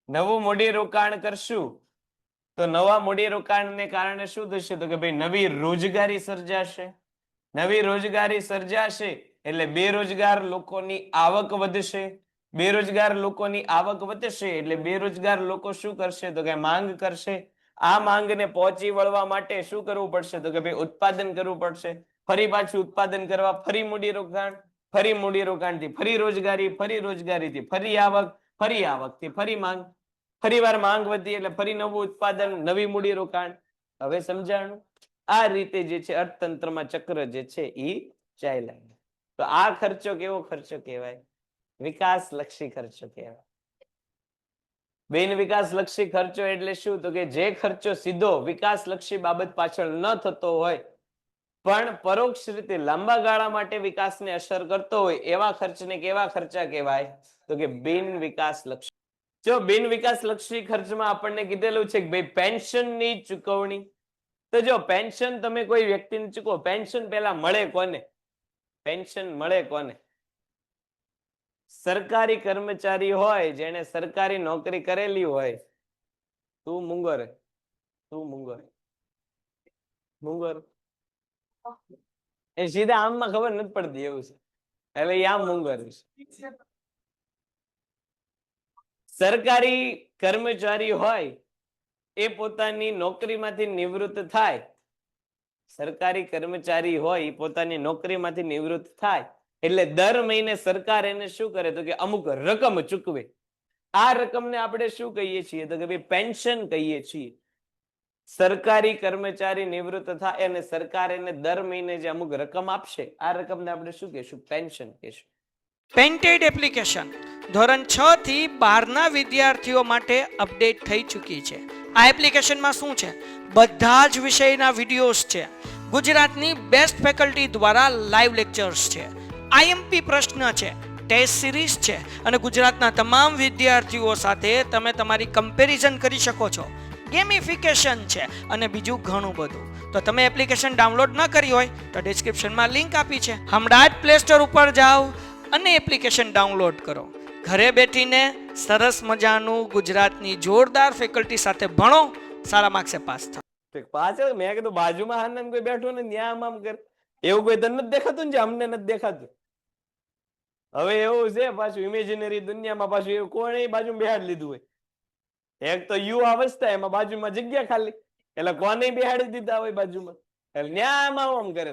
B: નવું મૂડીરોકાણ કરશું તો નવા મૂડીરોકાણને કારણે શું થશે તો કે ભાઈ નવી રોજગારી સર્જાશે. નવી રોજગારી સર્જાશે એટલે બેરોજગાર લોકોની આવક વધશે. બેરોજગાર લોકોની આવક વધશે એટલે બેરોજગાર લોકો શું કરશે તો કે માંગ કરશે. આ માંગને પહોંચી વળવા માટે શું કરવું પડશે તો કે ભાઈ ઉત્પાદન કરવું પડશે. ફરી પાછું ઉત્પાદન કરવા ફરી મૂડીરોકાણ, ફરી મૂડીરોકાણથી ફરી રોજગારી, ફરી રોજગારીથી ફરી આવક, ફરી આવકથી ફરી માંગ. ફરીવાર માંગ વધી એટલે ફરી નવું ઉત્પાદન, નવી મૂડીરોકાણ. હવે સમજાણું? આ રીતે જે છે અર્થતંત્રમાં ચક્ર જે છે એ ચાલ્યા. તો આ ખર્ચો કેવો ખર્ચો કહેવાય? વિકાસલક્ષી ખર્ચો કહેવાય. બિન વિકાસલક્ષી ખર્ચો એટલે શું તો કે જે ખર્ચો સીધો વિકાસલક્ષી બાબત પાછળ ન થતો હોય પણ પરોક્ષ રીતે લાંબા ગાળા માટે વિકાસને અસર કરતો હોય એવા ખર્ચને કેવા ખર્ચા કહેવાય તો કે બિન વિકાસલક્ષી. જો બિન વિકાસલક્ષી ખર્ચમાં આપણને કીધેલું છે કે ભાઈ પેન્શનની ચૂકવણી. તો જો પેન્શન તમે કોઈ વ્યક્તિને ચૂકવો, પેન્શન પેલા મળે કોને? પેન્શન મળે કોને? સરકારી કર્મચારી હોય જેને સરકારી નોકરી કરેલી હોય. તું મુંગર, તું મુંગર, મુંગર એ સીધા આમમાં ખબર નથી પડતી એવું છે એટલે આમ મુંગર છે. સરકારી કર્મચારી હોય એ પોતાની નોકરીમાંથી નિવૃત્ત થાય, સરકારી કર્મચારી હોય એ પોતાની નોકરીમાંથી નિવૃત્ત થાય એટલે દર મહિને સરકાર એને શું કરે તો કે અમુક રકમ ચૂકવે. આ રકમને આપણે શું કહીએ છીએ તો કે ભાઈ પેન્શન કહીએ છીએ. સરકારી કર્મચારી નિવૃત્ત થાય અને સરકાર એને દર મહિને જે અમુક રકમ આપશે આ રકમને આપણે શું કહીશું? પેન્શન કહીશું.
A: પેન્ટેડ એપ્લિકેશન ધોરણ 6 થી 12ના વિદ્યાર્થીઓ માટે અપડેટ થઈ ચૂકી છે. આ એપ્લિકેશનમાં શું છે? બધા જ વિષયના વિડીયોઝ છે. ગુજરાતની બેસ્ટ ફેકલ્ટી દ્વારા લાઈવ લેક્ચર્સ છે. આઈએમપી પ્રશ્ન છે, ટેસ્ટ સિરીઝ છે અને ગુજરાતના તમામ વિદ્યાર્થીઓ સાથે તમે તમારી કમ્પેરિઝન કરી શકો છો. ગેમિફિકેશન છે અને બીજું ઘણું બધું. તો તમે એપ્લિકેશન ડાઉનલોડ ન કરી હોય તો ડિસ્ક્રિપ્શનમાં લિંક આપી છે. હમણાં જ પ્લે સ્ટોર ઉપર જાઓ અને એપ્લિકેશન ડાઉનલોડ કરો. ઘરે બેઠીને સરસ મજાનું ગુજરાતની જોરદાર ફેકલ્ટી સાથે ભણો, સારા માર્ક્સે પાસ થાઓ.
B: પાછળ મેં કીધું બાજુમાં આનંદ કોઈ બેઠો ને ત્યાં આમ કરે એવું કોઈ તને નથી દેખાતું ને જે અમને નથી દેખાતું. હવે એવું છે પાછું ઇમેજિનરી દુનિયામાં પાછું એવું કોણે બાજુ બેહાડી લીધું હોય. એક તો યુ અવસ્થા એમાં બાજુમાં જગ્યા ખાલી એટલે કોને બેહાડી દીધા હોય બાજુમાં એટલે ન્યા આમ કરે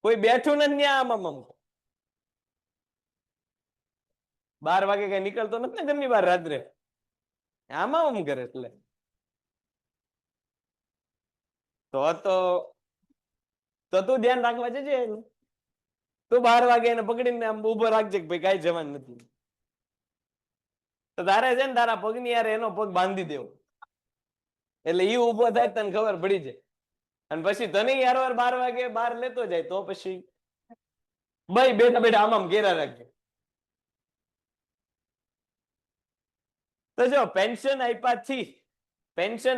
B: કોઈ બેઠું ને ન્યા આમ 12 વાગે કઈ નીકળતો નથી ને ઘરની બહાર રાત્રે આમ કરે એટલે તો તું ધ્યાન રાખવા જજે તું 12 વાગે એને પકડીને આમ ઉભો રાખજે કે ભાઈ કાંઈ જવાનું નથી. તો તારે છે ને તારા પગની યાર એનો પગ બાંધી દેવો એટલે ઈ ઉભો થાય તને ખબર પડી જાય અને પછી તને યાર 12 વાગે બહાર લેતો જાય તો પછી ભાઈ બેઠા બેઠા આમ ઘેરા રાખજે. તો જો પેન્શન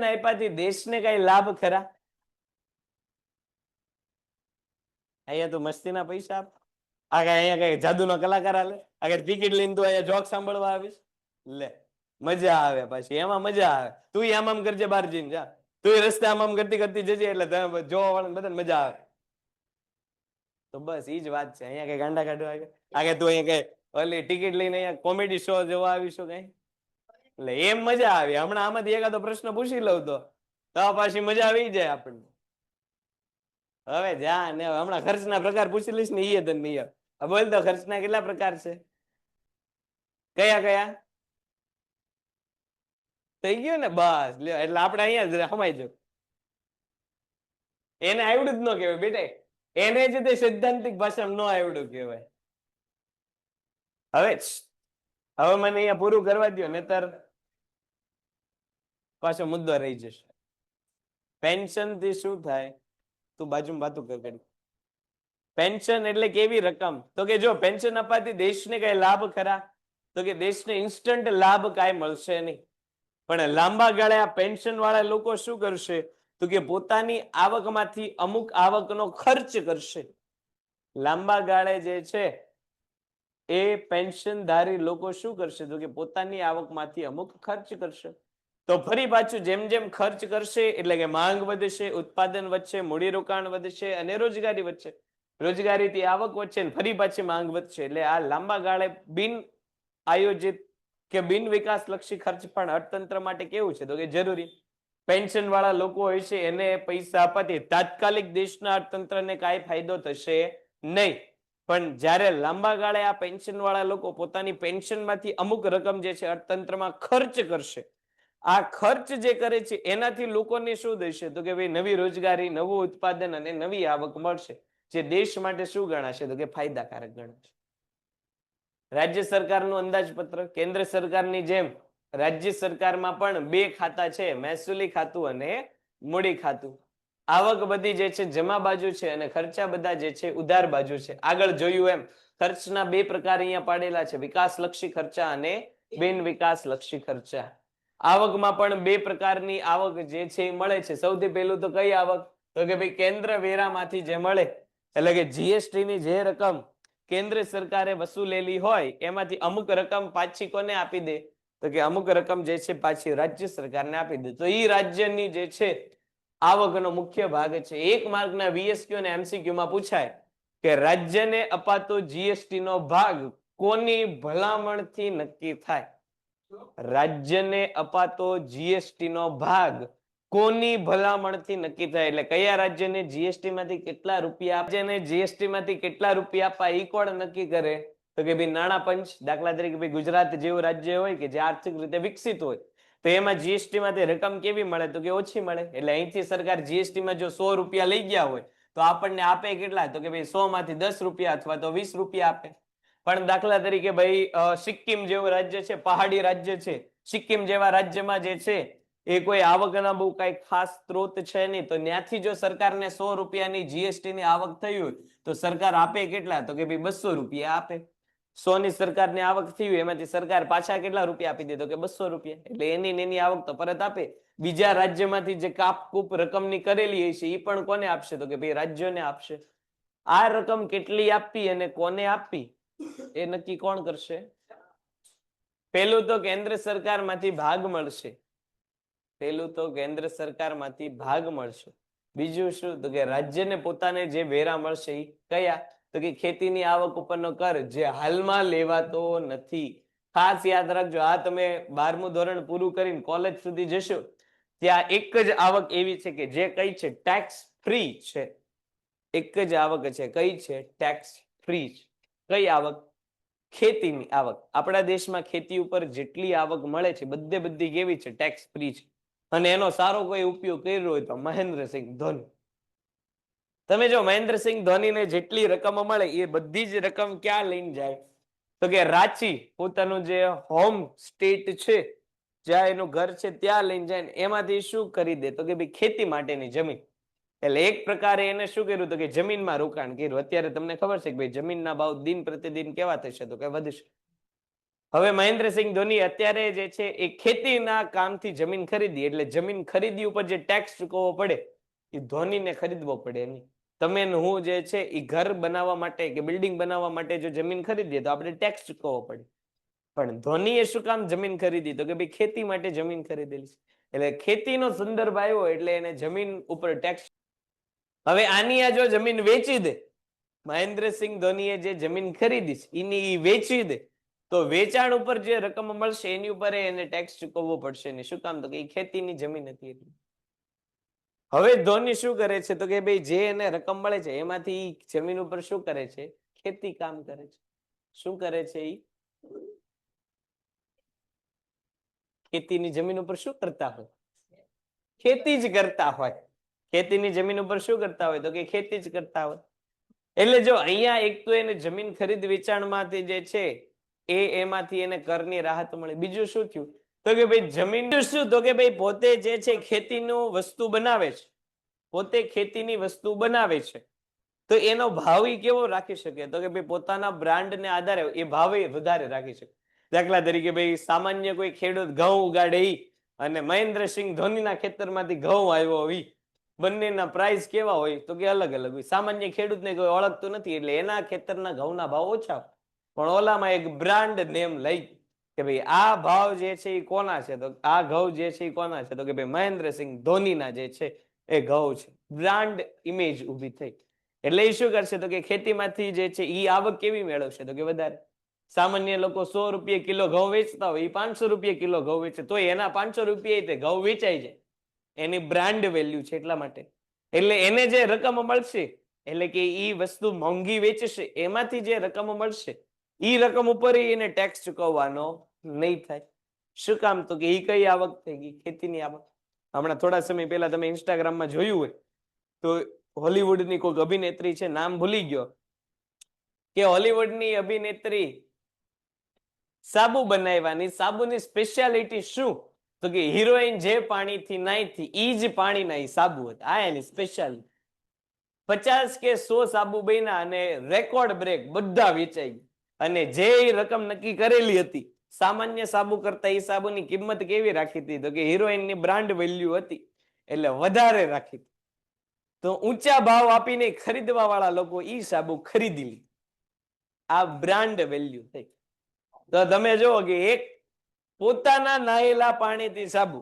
B: આપ્યાથી દેશને કઈ લાભ ખરા? અહીંયા તો મસ્તીના પૈસા આપ આ કઈ અહીંયા કઈ જાદુનો કલાકાર આલે આ કઈ ટિકિટ લઈને તું અહીંયા જોક સાંભળવા આવીશ લે મજા આવે પાછી એમાં મજા આવે. તું આમ કરજે બહાર જઈને જા તું રસ્તે આમ કરતી કરતી જજે એટલે જોવા વાળાને બધાને મજા આવે. તો બસ ઈ જ વાત છે. અહીંયા કઈ ગાંડા કાઢવા આવે આ કે તું અહીંયા કઈ ઓલી ટિકિટ લઈને અહીંયા કોમેડી શો જોવા આવીશું કઈ એટલે એમ મજા આવી. હમણાં આમાંથી એકાદો પ્રશ્ન પૂછી લઉં તો પાછી મજા આવી જાય આપણને. હવે જા ને હમણાં ખર્ચના પ્રકાર પૂછી લઈશ ને એ તને નહીં બોલ તો ખર્ચના કેટલા પ્રકાર છે? કયા કયા થઈ ગયું ને બસ લ્યો એટલે આપણે અહીંયા સમાઈ જાવ. એને આવડું જ ન કહેવાય બેટા એને જ તે સૈદ્ધાંતિક ભાષામાં ન આવડું કહેવાય. હવે મને અહીંયા પૂરું કરવા દો નહીતર પાછો મુદ્દો રહી જશે. પેન્શન થી શું થાય તું બાજુમાં વાતો કર. પેન્શન એટલે કેવી રકમ તો કે જો પેન્શન અપાતી દેશને કઈ લાભ ખરા તો કે દેશને ઇન્સ્ટન્ટ લાભ કાંઈ મળશે નહીં પણ લાંબા ગાળે આ પેન્શન વાળા લોકો શું કરશે તો કે પોતાની આવકમાંથી અમુક આવકનો ખર્ચ કરશે. લાંબા ગાળે જે છે એ પેન્શનધારી લોકો શું કરશે તો કે પોતાની આવકમાંથી અમુક ખર્ચ કરશે. તો ફરી પાછું જેમ જેમ ખર્ચ કરશે એટલે કે માંગ વધશે, ઉત્પાદન વધશે, મૂડીરોકાણ વધશે અને રોજગારી વધશે. રોજગારીથી આવક વધશે અને ફરી પાછી માંગ વધશે એટલે આ લાંબા ગાળે બિન આયોજિત કે બિન વિકાસ લક્ષી ખર્ચ પણ અર્થતંત્ર માટે કેવું છે તો કે જરૂરી. પેન્શન વાળા લોકો હોય છે એને પૈસા આપવાથી તાત્કાલિક દેશના અર્થતંત્રને કાંઈ ફાયદો થશે નહીં પણ જ્યારે લાંબા ગાળે આ પેન્શન વાળા લોકો પોતાની પેન્શનમાંથી અમુક રકમ જે છે અર્થતંત્રમાં ખર્ચ કરશે આ ખર્ચ જે કરે છે એનાથી લોકોને શું થશે તો કે ભાઈ નવી રોજગારી, નવું ઉત્પાદન અને નવી આવક મળશે જે દેશ માટે શું ગણાશે તો કે ફાયદાકારક ગણાશે. રાજ્ય સરકારનું અંદાજપત્ર કેન્દ્ર સરકારની જેમ રાજ્ય સરકારમાં પણ 2 ખાતા છે મહેસૂલી ખાતું અને મૂડી ખાતું. આવક બધી જે છે જમા બાજુ છે અને ખર્ચા બધા જે છે ઉધાર બાજુ છે. આગળ જોયું એમ ખર્ચના 2 પ્રકાર અહીંયા પાડેલા છે વિકાસલક્ષી ખર્ચા અને બિન વિકાસલક્ષી ખર્ચા. આવકમાં પણ 2 પ્રકારની આવક જે છે એ મળે છે. સૌથી પહેલું તો કઈ આવક તો કે ભાઈ કેન્દ્ર વેરામાંથી જે મળે એટલે કે જીએસટી ની જે રકમ કેન્દ્ર સરકારે વસૂલેલી હોય એમાંથી અમુક રકમ પાછી કોને આપી દે તો કે અમુક રકમ જે છે પાછી રાજ્ય સરકારને આપી દે. તો એ રાજ્યની જે છે આવકનો મુખ્ય ભાગ છે. 1 માર્કના વીએસક્યુ અને એમસીક્યુ માં પૂછાય કે રાજ્યને અપાતો જીએસટી નો ભાગ કોની ભલામણથી નક્કી થાય રાજ્યને અપાતો જીએસટી નો ભાગ કોની ભલામણથી નક્કી થાય? એટલે કયા રાજ્યને જીએસટી માંથી કેટલા રૂપિયા રાજ્યને જીએસટી માંથી કેટલા રૂપિયા આપવા એ કોણ નક્કી કરે? તો કે ભાઈ નાણાં પંચ. દાખલા તરીકે ભાઈ ગુજરાત જેવું રાજ્ય હોય કે જે આર્થિક રીતે વિકસિત હોય તો એમાં જીએસટી માંથી રકમ કેવી મળે? તો કે ઓછી મળે. એટલે અહીંથી સરકાર જીએસટી માં જો 100 રૂપિયા લઈ ગયા હોય તો આપણને આપે કેટલા? તો કે ભાઈ 100 માંથી 10 રૂપિયા અથવા તો 20 રૂપિયા આપે. પણ દાખલા તરીકે ભાઈ સિક્કિમ જેવું રાજ્ય છે, પહાડી રાજ્ય છે, સિક્કિમ જેવા રાજ્યમાં જે છે એ કોઈ આવકના બહુ કઈ ખાસ સ્ત્રોત છે નહીં, તો ત્યાંથી જો સરકારને 100 રૂપિયાની જીએસટી ની આવક થઈ હોય તો સરકાર આપે કેટલા? તો કે ભાઈ 200 રૂપિયા આપે. 100 ની સરકારની આવક થઈ હોય એમાંથી સરકાર પાછા કેટલા રૂપિયા આપી દે? તો કે 200 રૂપિયા. એટલે એની આવક તો પરત આપે. બીજા રાજ્યમાંથી જે કાપકૂપ રકમની કરેલી હશે એ પણ કોને આપશે? તો કે ભાઈ રાજ્યોને આપશે. આ રકમ કેટલી આપવી અને કોને આપવી એ નક્કી કોણ કરશે? પેલું તો કેન્દ્ર સરકારમાંથી ભાગ મળશે. પેલું તો કેન્દ્ર સરકારમાંથી ભાગ મળશે. બીજું શું? તો કે રાજ્યને પોતાને જે વેરા મળશે એ કયા? તો કે ખેતીની આવક ઉપરનો કર જે હાલમાં લેવાતો નથી. ખાસ યાદ રાખજો, આ તમે 12મું ધોરણ પૂરું કરીને કોલેજ સુધી જશો ત્યાં એક જ આવક એવી છે કે જે કઈ છે? ટેક્સ ફ્રી છે. એક જ આવક છે. કઈ છે? Tax free. કઈ આવક? ખેતીની આવક. આપણા દેશમાં ખેતી ઉપર જેટલી આવક મળે છે બધી કેવી છે? ટેક્સ ફ્રી છે. અને એનો સારો કોઈ ઉપયોગ કર્યો હોય તો મહેન્દ્રસિંહ ધોની. તમે જો મહેન્દ્રસિંહ ધોનીને જેટલી રકમ મળે એ બધી જ રકમ ક્યાં લઈને જાય? તો કે રાંચી, પોતાનું જે હોમ સ્ટેટ છે, જ્યાં એનું ઘર છે ત્યાં લઈને જાય. એમાંથી શું કરી દે? તો કે ભાઈ ખેતી માટેની જમીન. એટલે એક પ્રકારે એને શું કર્યું? તો કે જમીનમાં રોકાણ કર્યું. અત્યારે તમને ખબર છે કે ભાઈ જમીનના ભાવ દિન પ્રતિદિન કેવા થશે? તો કે વધશે. હવે મહેન્દ્રસિંહ ધોની અત્યારે જે છે એ ખેતીના કામથી જમીન ખરીદી, એટલે જમીન ખરીદી ઉપર જે ટેક્સ ચૂકવવો પડે એ ધોનીને ખરીદવો પડે નહીં. તમે ને હું જે છે એ ઘર બનાવવા માટે કે બિલ્ડિંગ બનાવવા માટે જો જમીન ખરીદીએ તો આપણે ટેક્સ ચૂકવવો પડે. પણ ધોનીએ શું કામ જમીન ખરીદી? તો કે ભાઈ ખેતી માટે જમીન ખરીદેલી છે. એટલે ખેતીનો સંદર્ભ આવ્યો એટલે એને જમીન ઉપર ટેક્સ. હવે આની આ જો જમીન વેચી દે, મહેન્દ્રસિંહ ધોનીએ જે જમીન ખરીદી છે એની વેચી દે તો વેચાણ ઉપર જે રકમ મળશે એની ઉપર એને ટેક્સ ચૂકવવો પડશે નહીં. શું કામ? તો કે એ ખેતીની જમીન હતી એટલે. હવે ધોની શું કરે છે? તો કે ભાઈ જે એને રકમ મળે છે એમાંથી જમીન ઉપર શું કરે છે? ખેતી કામ કરે છે. શું કરે છે? ઈ ખેતીની જમીન ઉપર શું કરતા હોય? ખેતી જ કરતા હોય. ખેતીની જમીન ઉપર શું કરતા હોય? તો કે ખેતી જ કરતા હોય. એટલે જો અહીંયા એક તો એને જમીન ખરીદ વેચાણમાંથી જે છે એમાંથી એને કરની રાહત મળી. બીજું શું થયું? તો કે ભાઈ જમીન શું? તો કે ભાઈ પોતે જે છે ખેતીનું વસ્તુ બનાવે છે, પોતે ખેતીની વસ્તુ બનાવે છે તો એનો ભાવ કેવો રાખી શકે? તો કે ભાઈ પોતાના બ્રાન્ડને આધારે એ ભાવ વધારે રાખી શકે. દાખલા તરીકે ભાઈ સામાન્ય કોઈ ખેડૂત ઘઉં ઉગાડે અને મહેન્દ્રસિંહ ધોનીના ખેતરમાંથી ઘઉં આવ્યો હોય, બંનેના પ્રાઇસ કેવા હોય? તો કે અલગ અલગ હોય. સામાન્ય ખેડૂતને કોઈ ઓળખતું નથી એટલે એના ખેતરના ઘઉંના ભાવ ઓછા, પણ ઓલામાં એક બ્રાન્ડ નેમ લઈ કે ભાઈ આ ભાવ જે છે એ કોના છે? તો આ ઘઉં જે છે એ કોના છે? તો કે ભાઈ મહેન્દ્રસિંહ ધોનીના જે છે એ ઘઉં છે. બ્રાન્ડ ઇમેજ ઊભી થઈ. એટલે એ શું કરશે? તો કે ખેતીમાંથી જે છે એ આવક કેવી મેળવશે? તો કે વધારે. સામાન્ય લોકો 100 રૂપિયા કિલો ઘઉં વેચતા હોય, એ 500 રૂપિયા કિલો ઘઉં વેચે તો એના 500 રૂપિયા ઘઉં વેચાઈ જાય. એની બ્રાન્ડ વેલ્યુ છે એટલા માટે. એટલે એને જે રકમ મળશે એટલે કે એ વસ્તુ મોંઘી વેચશે એમાંથી જે રકમ મળશે એ રકમ ઉપર એને ટેક્સ ચૂકવવાનો નહીં થાય. શું કામ? તો કે એ કઈ આવક થઈ ગઈ? ખેતીની આવક. હમણાં થોડા સમય પહેલા તમે ઇન્સ્ટાગ્રામમાં જોયું હોય તો હોલીવુડની કોઈક અભિનેત્રી છે, નામ ભૂલી ગયો, કે હોલીવુડની અભિનેત્રી સાબુ બનાવવાની. સાબુની સ્પેશિયાલિટી શું? તો કે હિરોઈન જે પાણીથી નાહીથી ઈ જ પાણીના ઈ સાબુ હતા. આ એની સ્પેશિયાલિટી. 50 કે 100 સાબુ બન્યા અને રેકોર્ડ બ્રેક બધા વેચાઈ. અને જે રકમ નક્કી કરેલી હતી સામાન્ય સાબુ કરતા એ સાબુની કિંમત કેવી રાખી હતી? તો કે હિરોઈનની બ્રાન્ડ વેલ્યુ હતી એટલે વધારે રાખી. તો ઊંચા ભાવ આપીને ખરીદવા વાળા લોકો ઈ સાબુ ખરીદી લી. આ બ્રાન્ડ વેલ્યુ થઈ. તો તમે જુઓ કે એક પોતાના નાયેલા પાણીથી સાબુ,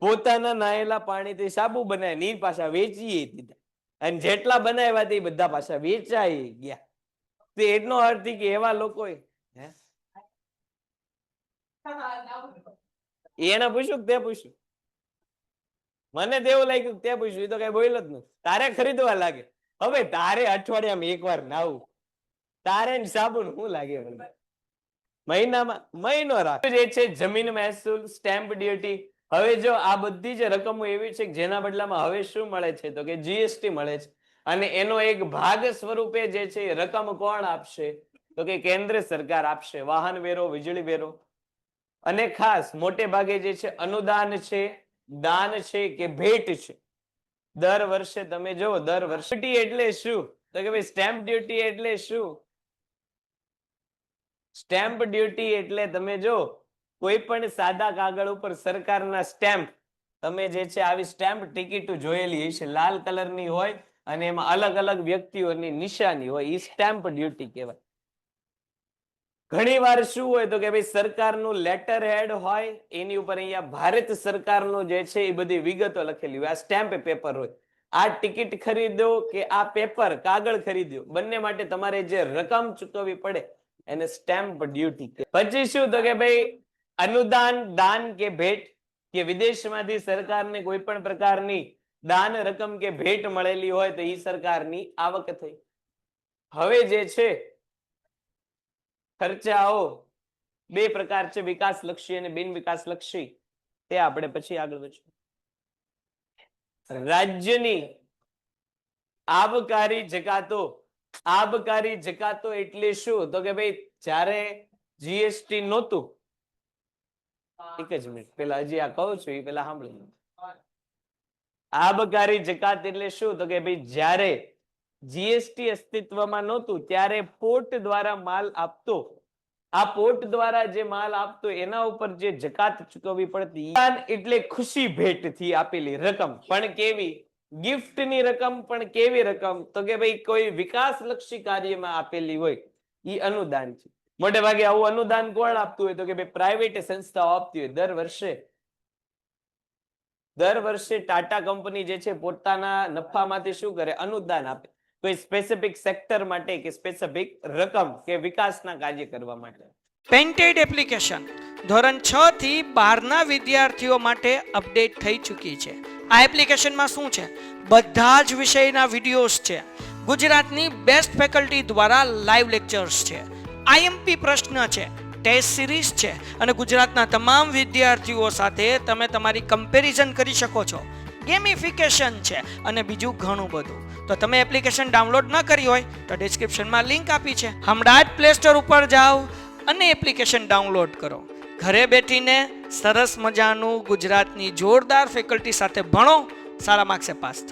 B: પોતાના નાયેલા પાણીથી સાબુ બનાવી એ પાછા વેચી દીધા અને જેટલા બનાવ્યા તે બધા પાછા વેચાઈ ગયા. તો એનો અર્થ કે એવા લોકો એને પૂછ્યું કે તે પૂછ્યું? મને તો એવું લાગ્યું કે તે પૂછ્યું, એ તો કઈ બોલ્યો જ નથી. તારે ખરીદવા લાગે. હવે તારે અઠવાડિયામાં એકવાર નાવું, તારે ને સાબુન શું લાગે મને? મહિનામાં મહિનો રાખ જે છે જમીન મહેસૂલ, સ્ટેમ્પ ડ્યુટી. હવે જો આ બધી જે રકમો એવી છે કે જેના બદલામાં હવે શું મળે છે તો કે જીએસટી મળે છે. અને એનો એક ભાગ સ્વરૂપે જે છે એ રકમ કોણ આપશે તો કે કેન્દ્ર સરકાર આપશે. વાહન વેરો, વીજળી વેરો અને ખાસ મોટે ભાગે જે છે અનુદાન છે, દાન છે કે ભેટ છે. દર વર્ષે તમે જો દર વર્ષે એટલે શું તો કે ભાઈ સ્ટેમ્પ ડ્યુટી એટલે શું? સ્ટેમ્પ ડ્યુટી એટલે તમે જો કોઈ પણ સાદા કાગળ ઉપર સરકારના સ્ટેમ્પ, તમે જે છે આવી સ્ટેમ્પ ટિકિટ જોયેલી હશે, લાલ કલરની હોય અને એમાં અલગ અલગ વ્યક્તિઓની નિશાની હોય, એ સ્ટેમ્પ ડ્યુટી કહેવાય. ઘણી વાર શું હોય તો કે ભાઈ સરકારનું લેટર હેડ હોય, એની ઉપર અહીંયા ભારત સરકારનું જે છે એ બધી વિગતો લખેલી હોય, આ સ્ટેમ્પ પેપર હોય. આ ટિકિટ ખરીદો કે આ પેપર કાગળ ખરીદ્યો, બંને માટે તમારે જે રકમ ચૂકવવી પડે એને સ્ટેમ્પ ડ્યુટી. પછી શું તો કે ભાઈ અનુદાન, દાન કે ભેટ, કે વિદેશમાંથી સરકારને કોઈ પણ પ્રકારની દાન રકમ કે ભેટ મળેલી હોય તો એ સરકારની આવક થઈ. હવે જે છે ખર્ચાઓ બે પ્રકાર છે, વિકાસલક્ષી અને બિન વિકાસલક્ષી. તે આપણે પછી આગળ વધીશું. રાજ્યની આબકારી જકાતો. આબકારી જકાતો એટલે શું તો કે ભાઈ જ્યારે જીએસટી નહોતું, એક જ મિનિટ પેલા હજી આ કહું છું એ પેલા સાંભળી. આબકારી જકાત એટલે શું તો કે ભાઈ જ્યારે જીએસટી અસ્તિત્વમાં નહોતું ત્યારે પોર્ટ દ્વારા માલ આપતો, આ પોર્ટ દ્વારા જે માલ આપતો એના ઉપર જે જકાત ચૂકવવી પડતી. એટલે ખુશી ભેટથી આપેલી રકમ, પણ કેવી? ગિફ્ટની રકમ. પણ કેવી રકમ તો કે ભાઈ કોઈ વિકાસલક્ષી કાર્યમાં આપેલી હોય, એ અનુદાન છે. મોટે ભાગે આવું અનુદાન કોણ આપતું હોય તો કે ભાઈ પ્રાઇવેટ સંસ્થાઓ આપતી હોય. દર વર્ષે ટાટા કંપની જે છે પોતાના નફામાંથી શું કરે? અનુદાન આપે કોઈ સ્પેસિફિક સેક્ટર માટે કે સ્પેસિફિક રકમ કે વિકાસના કાર્ય કરવા માટે.
A: પેન્ટેડ એપ્લિકેશન ધોરણ 6 થી 12ના વિદ્યાર્થીઓ માટે અપડેટ થઈ ચૂકી છે. આ એપ્લિકેશનમાં શું છે? બધા જ વિષયના વિડીયોઝ છે. ગુજરાતની બેસ્ટ ફેકલ્ટી દ્વારા લાઈવ લેક્ચર્સ છે. આઈએમપી પ્રશ્ન છે, ટેસ્ટ સિરીઝ છે અને ગુજરાતના તમામ વિદ્યાર્થીઓ સાથે તમે તમારી કમ્પેરિઝન કરી શકો છો. ગેમિફિકેશન છે અને બીજું ઘણું બધું. તો તમે એપ્લિકેશન ડાઉનલોડ ન કરી હોય તો ડિસ્ક્રિપ્શનમાં લિંક આપી છે, હમણાં જ પ્લે સ્ટોર ઉપર જાઓ અને એપ્લિકેશન ડાઉનલોડ કરો. ઘરે બેઠીને સરસ મજાનું ગુજરાતની જોરદાર ફેકલ્ટી સાથે ભણો, સારા માર્ક્સે પાસ થાઓ.